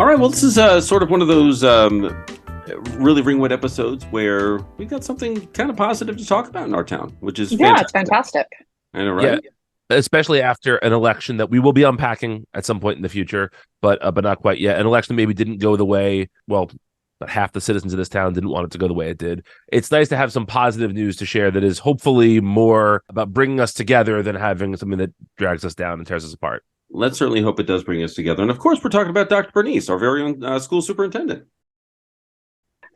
All right, well, this is sort of one of those really Ringwood episodes where we got something kind of positive to talk about in our town, which is fantastic. It's fantastic. I know, right? Yeah, especially after an election that we will be unpacking at some point in the future, but not quite yet. An election maybe didn't go the way, well, about half the citizens of this town didn't want it to go the way it did. It's nice to have some positive news to share that is hopefully more about bringing us together than having something that drags us down and tears us apart. Let's certainly hope it does bring us together. And of course, we're talking about Dr. Bernice, our very own school superintendent.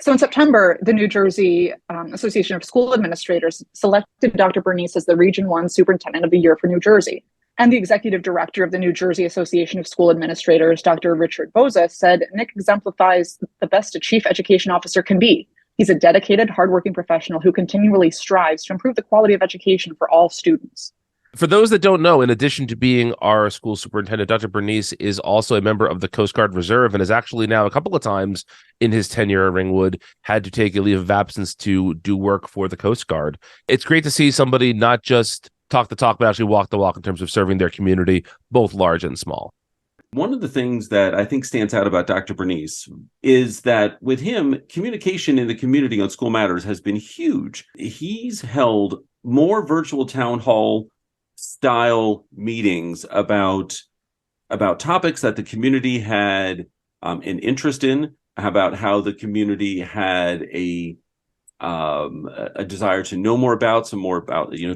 So in September, the New Jersey Association of School Administrators selected Dr. Bernice as the Region 1 Superintendent of the Year for New Jersey. And the Executive Director of the New Jersey Association of School Administrators, Dr. Richard Boza, said Nick exemplifies the best a chief education officer can be. He's a dedicated, hardworking professional who continually strives to improve the quality of education for all students. For those that don't know, in addition to being our school superintendent, Dr. Bernice is also a member of the Coast Guard Reserve and has actually now a couple of times in his tenure at Ringwood had to take a leave of absence to do work for the Coast Guard. It's great to see somebody not just talk the talk, but actually walk the walk in terms of serving their community, both large and small. One of the things that I think stands out about Dr. Bernice is that with him, communication in the community on school matters has been huge. He's held more virtual town hall style meetings about topics that the community had an interest in, about how the community had a desire to know more about,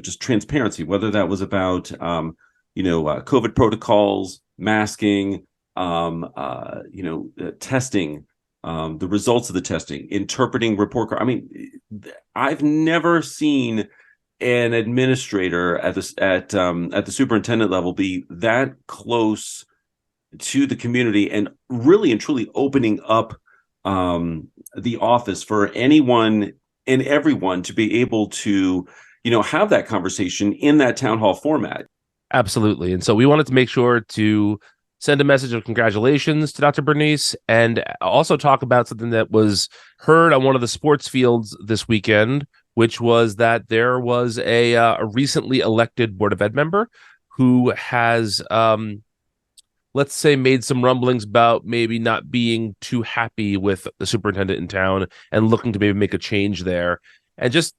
just transparency, whether that was about COVID protocols, masking, testing, the results of the testing, interpreting report card. I mean, I've never seen an administrator at the superintendent level be that close to the community and really and truly opening up the office for anyone and everyone to be able to, have that conversation in that town hall format. Absolutely. And so we wanted to make sure to send a message of congratulations to Dr. Bernice and also talk about something that was heard on one of the sports fields this weekend, which was that there was a recently elected Board of Ed member who has, let's say, made some rumblings about maybe not being too happy with the superintendent in town and looking to maybe make a change there. And just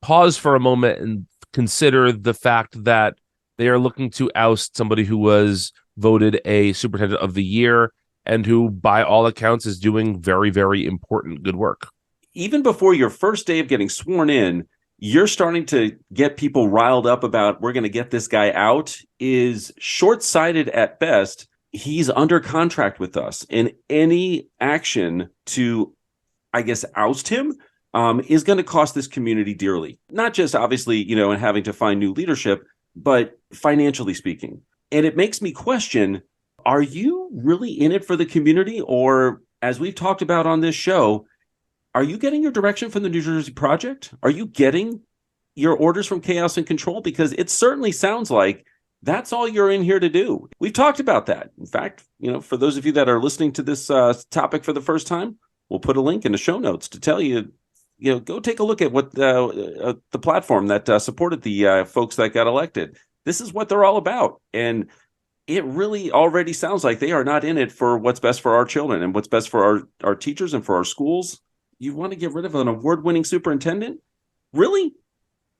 pause for a moment and consider the fact that they are looking to oust somebody who was voted a superintendent of the year and who, by all accounts, is doing very, very important good work. Even before your first day of getting sworn in, you're starting to get people riled up about we're going to get this guy out is short-sighted at best. He's under contract with us, and any action to, oust him is going to cost this community dearly. Not just obviously, in having to find new leadership, but financially speaking. And it makes me question, are you really in it for the community? Or as we've talked about on this show, are you getting your direction from the New Jersey Project? Are you getting your orders from Chaos and Control? Because it certainly sounds like that's all you're in here to do. We've talked about that. In fact, for those of you that are listening to this topic for the first time, we'll put a link in the show notes to tell you, go take a look at what the platform that supported the folks that got elected. This is what they're all about. And it really already sounds like they are not in it for what's best for our children and what's best for our teachers and for our schools. You want to get rid of an award-winning superintendent? Really?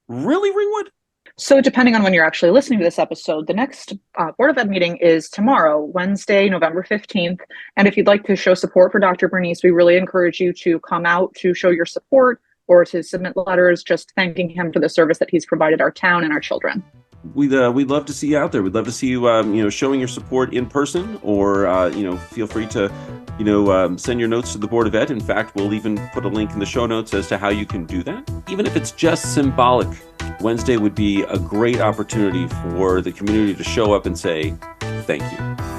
Really, Ringwood? So depending on when you're actually listening to this episode, the next Board of Ed meeting is tomorrow, Wednesday, November 15th. And if you'd like to show support for Dr. Bernice, we really encourage you to come out to show your support or to submit letters just thanking him for the service that he's provided our town and our children. We'd love to see you out there. We'd love to see you, showing your support in person, or feel free to, send your notes to the Board of Ed. In fact, we'll even put a link in the show notes as to how you can do that. Even if it's just symbolic, Wednesday would be a great opportunity for the community to show up and say thank you.